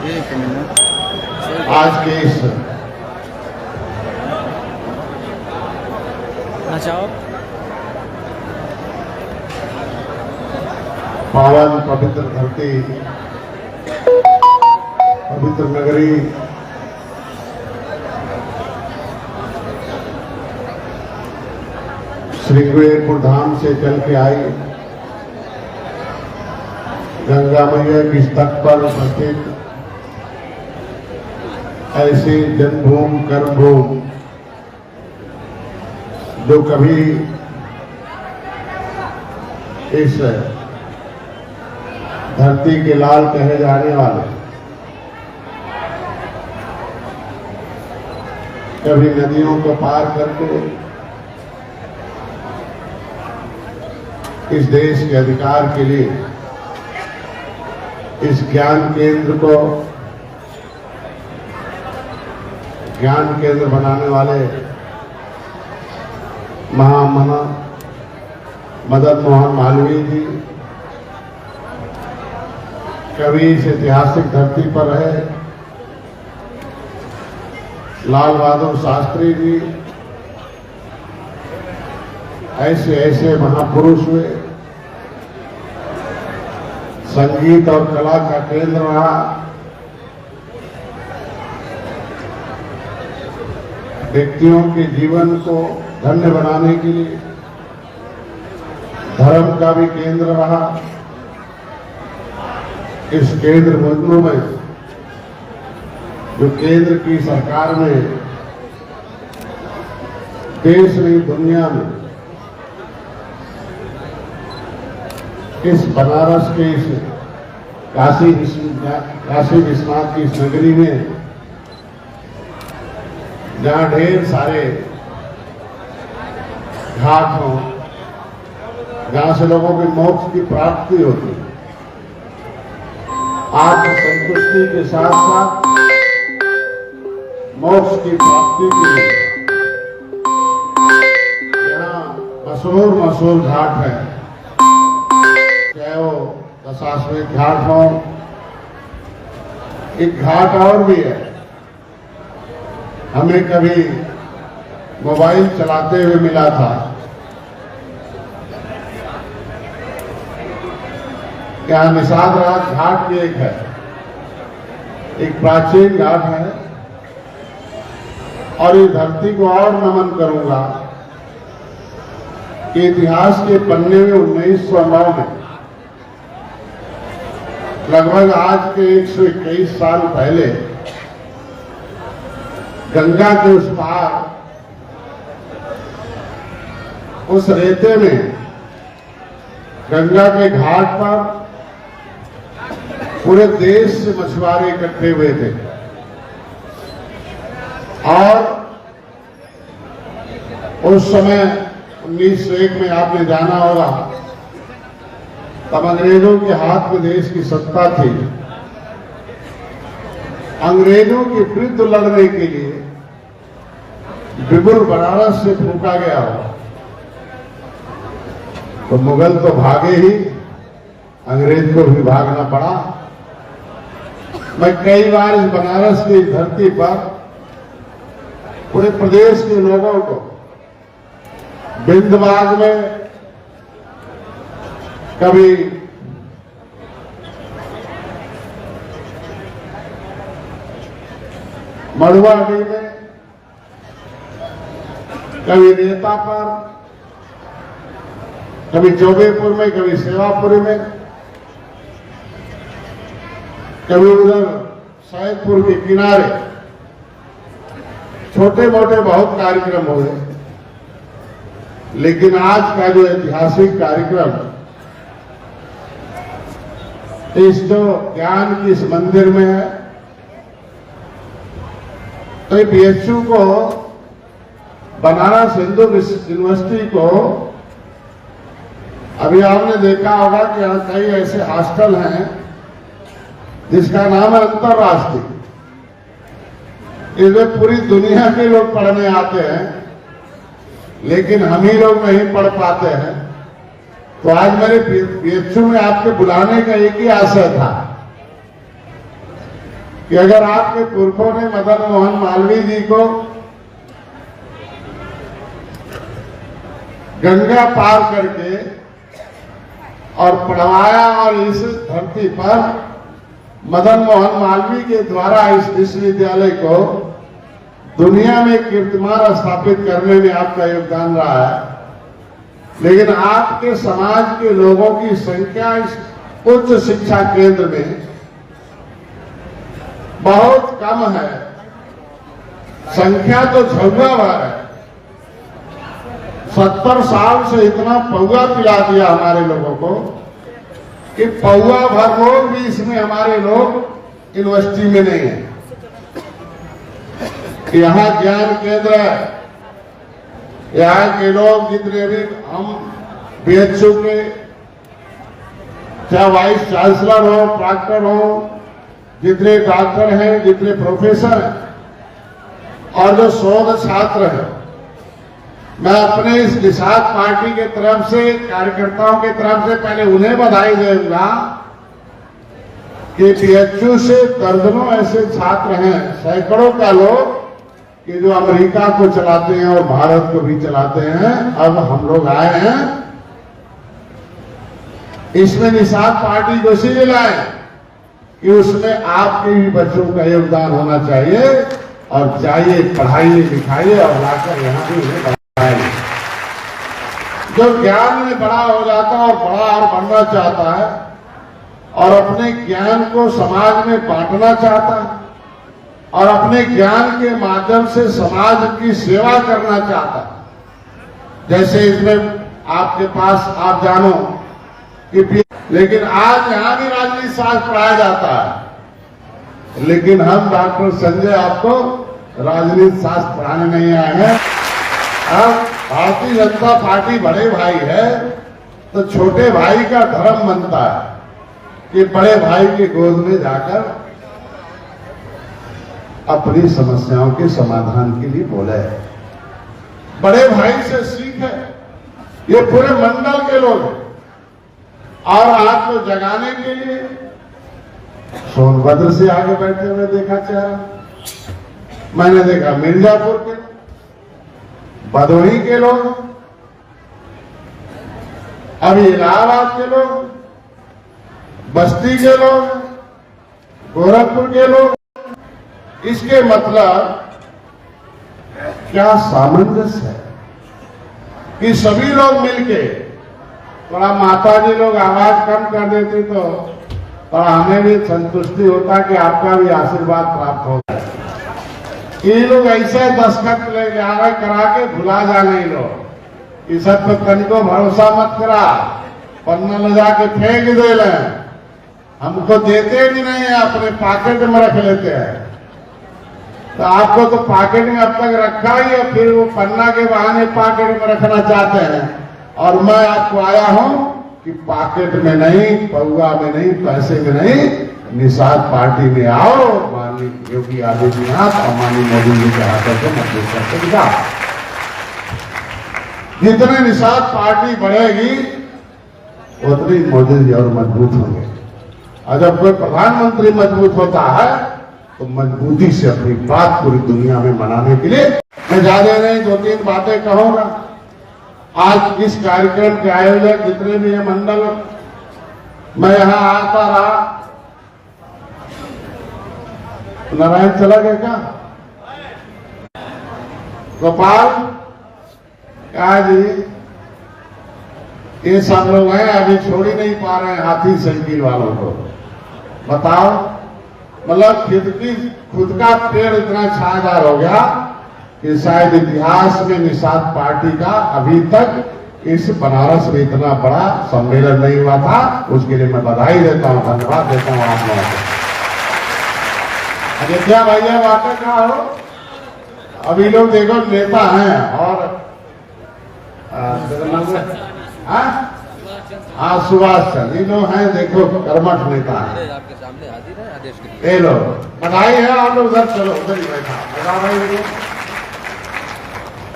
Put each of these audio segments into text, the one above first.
आज के इस पावन पवित्र धरती, पवित्र नगरी श्रृंगेरपुर धाम से चल के आई गंगा मैया की तट पर उपस्थित ऐसी जन्मभूमि कर्मभूमि जो कभी इस धरती के लाल कहे जाने वाले, कभी नदियों को पार करके इस देश के अधिकार के लिए इस ज्ञान केंद्र को ज्ञान केंद्र बनाने वाले महामना मदन मोहन मालवीय जी कभी इस ऐतिहासिक धरती पर रहे, लाल बहादुर शास्त्री जी ऐसे ऐसे महापुरुष हुए, संगीत और कला का केंद्र रहा, व्यक्तियों के जीवन को धन्य बनाने के लिए धर्म का भी केंद्र रहा। इस केंद्र बिंदु में जो केंद्र की सरकार में देश नहीं दुनिया में इस बनारस के इस काशी विश्वनाथ की इस नगरी में जहां ढेर सारे घाट हों, जहां से लोगों की मोक्ष की प्राप्ति होती है, आत्म संतुष्टि के साथ साथ मोक्ष की प्राप्ति के लिए यहाँ मशहूर घाट है, चाहे वो दशाश्वमेध घाट हो। एक घाट और भी है, हमें कभी मोबाइल चलाते हुए मिला था, क्या निषाद राज घाट भी एक है, एक प्राचीन घाट है। और इस धरती को और नमन करूंगा कि इतिहास के पन्ने में 1909 में लगभग आज के 121 साल पहले गंगा के उस पार उस रेते में गंगा के घाट पर पूरे देश से मछुआरे इकट्ठे हुए थे और उस समय 1901 में आपने जाना होगा, तब अंग्रेजों के हाथ में देश की सत्ता थी। अंग्रेजों के विरुद्ध लड़ने के लिए बिगुल बनारस से फूंका गया हो तो मुगल तो भागे ही, अंग्रेज को भी भागना पड़ा। मैं कई बार इस बनारस की धरती पर पूरे प्रदेश के लोगों को बिंदबाग में, कभी मड़ुआडी में, कभी रेता पर, कभी चौबेपुर में, कभी सेवापुरी में, कभी उधर सैदपुर के किनारे छोटे मोटे बहुत कार्यक्रम हुए। लेकिन आज का जो ऐतिहासिक कार्यक्रम इस जो ज्ञान की इस मंदिर में है, तो बीएचयू को, बनारस हिंदू यूनिवर्सिटी को, अभी आपने देखा होगा कि यहाँ कई ऐसे हॉस्टल हैं जिसका नाम है अंतर्राष्ट्रीय। इसमें पूरी दुनिया के लोग पढ़ने आते हैं, लेकिन हम ही लोग नहीं पढ़ पाते हैं। तो आज मेरे बीएचयू में आपके बुलाने का एक ही आशय था कि अगर आपके पुरखों ने मदन मोहन मालवीय जी को गंगा पार करके और पढ़वाया और इस धरती पर मदन मोहन मालवीय के द्वारा इस विश्वविद्यालय को दुनिया में कीर्तिमान स्थापित करने में आपका योगदान रहा है, लेकिन आपके समाज के लोगों की संख्या इस उच्च शिक्षा केंद्र में बहुत कम है। संख्या तो झुग्गा भर है। 70 साल से इतना पौवा पिला दिया हमारे लोगों को कि पौवा भर लोग भी इसमें हमारे लोग यूनिवर्सिटी में नहीं है। यहाँ ज्ञान केंद्र है, यहाँ के लोग जितने भी हम बीएचयू के चाहे वाइस चांसलर हो, प्रॉक्टर हो, जितने डॉक्टर हैं, जितने प्रोफेसर हैं और जो शोध छात्र हैं, मैं अपने इस निषाद पार्टी के तरफ से, कार्यकर्ताओं के तरफ से पहले उन्हें बधाई दूंगा कि बीएचयू से दर्जनों ऐसे छात्र हैं, सैकड़ों का लोग कि जो अमेरिका को चलाते हैं और भारत को भी चलाते हैं। अब हम लोग आए हैं, इसमें निषाद पार्टी को इसीलिए लाए कि उसमें आपके भी बच्चों का योगदान होना चाहिए और चाहिए पढ़ाइए लिखाइए और लाकर यहाँ भी उन्हें बढ़ाइए। जो ज्ञान में बड़ा हो जाता है और बड़ा और बनना चाहता है और अपने ज्ञान को समाज में बांटना चाहता है और अपने ज्ञान के माध्यम से समाज की सेवा करना चाहता है, जैसे इसमें आपके पास आप जानो कि, लेकिन आज यहां भी राजनीति शास्त्र पढ़ाया जाता है, लेकिन हम डॉक्टर संजय आपको राजनीति शास्त्र पढ़ाने नहीं आए हैं। अब भारतीय जनता पार्टी बड़े भाई है तो छोटे भाई का धर्म बनता है कि बड़े भाई के गोद में जाकर अपनी समस्याओं के समाधान के लिए बोले। बड़े भाई से सीख है, ये पूरे मंडल के लोग हैं और आपको जगाने के लिए सोनभद्र से आगे बैठे हुए देखा चेहरा, मैंने देखा मिर्जापुर के, भदोही के लोग, अभी इलाहाबाद के लोग, बस्ती के लोग, गोरखपुर के लोग। इसके मतलब क्या सामंजस्य है कि सभी लोग मिलके, थोड़ा माता जी लोग आवाज कम कर देते तो थोड़ा हमें भी संतुष्टि होता कि आपका भी आशीर्वाद प्राप्त होगा। ये लोग ऐसे दस्तखत ले जा करा के भुला जाने लोग, इस सब पर तनिको भरोसा मत करा, पन्ना ले जाके फेंक दे ले, हमको देते भी नहीं है, अपने पॉकेट में रख लेते हैं। तो आपको तो पॉकेट में अब तक रखा ही है, फिर वो पन्ना के बहाने पॉकेट में रखना चाहते हैं। और मैं आपको आया हूं कि पॉकेट में नहीं, पौवा में नहीं, पैसे में नहीं, निषाद पार्टी में आओ, माननीय योगी आदित्यनाथ और माननीय मोदी जी के हाथों को मजबूत करके दिखा। जितने निषाद पार्टी बढ़ेगी उतनी मोदी जी और मजबूत होंगे। और जब कोई प्रधानमंत्री मजबूत होता है तो मजबूती से अपनी बात पूरी दुनिया में मनाने के लिए, मैं ज्यादा नहीं 2-3 बातें कहूंगा। आज इस कार्यक्रम के आयोजक जितने भी है मंडल, मैं यहां आता रहा, नारायण चला गया क्या, गोपाल क्या जी, ये सब लोग हैं, अभी छोड़ ही नहीं पा रहे हैं हाथी साइकिल वालों को। बताओ, मतलब खुद का पेड़ इतना छायादार हो गया कि शायद इतिहास में निषाद पार्टी का अभी तक इस बनारस में इतना बड़ा सम्मेलन नहीं हुआ था। उसके लिए मैं बधाई देता हूं, धन्यवाद देता हूं आप लोगों को। अयोध्या भैया बातें क्या हो, अभी लोग देखो नेता हैं और हाँ सुभाष चंद्र, ये लोग हैं देखो कर्मठ नेता है। आपके सामने हाजिर है आदेश के लिए। ये लोग बधाई है, आप लोग उधर चलो, उधर ही बैठा। बता भाई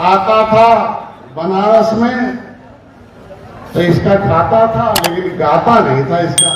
आता था बनारस में तो इसका खाता था लेकिन गाता नहीं था इसका।